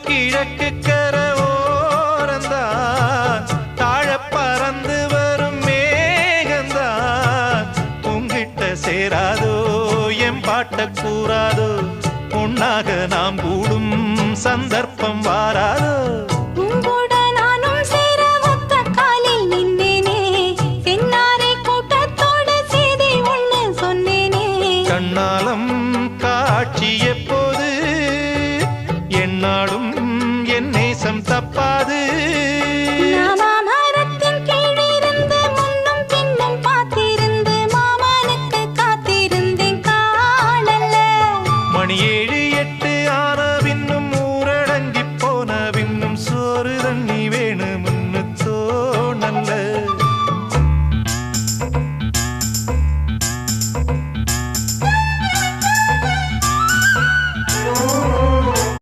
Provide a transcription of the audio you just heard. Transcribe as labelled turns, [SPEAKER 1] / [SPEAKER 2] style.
[SPEAKER 1] கிழக்கு கர ஓரந்தான் தாழ பறந்து வரும் மேகந்தான் உங்கிட்ட சேராதோ என் பாட்ட கூறாதோ பொன்னாக நாம் கூடும் சந்தர்ப்பம் வாராதோ கண்ணாலம் காட்சி எப்போது என்னாலும் என் நேசம் தப்பாது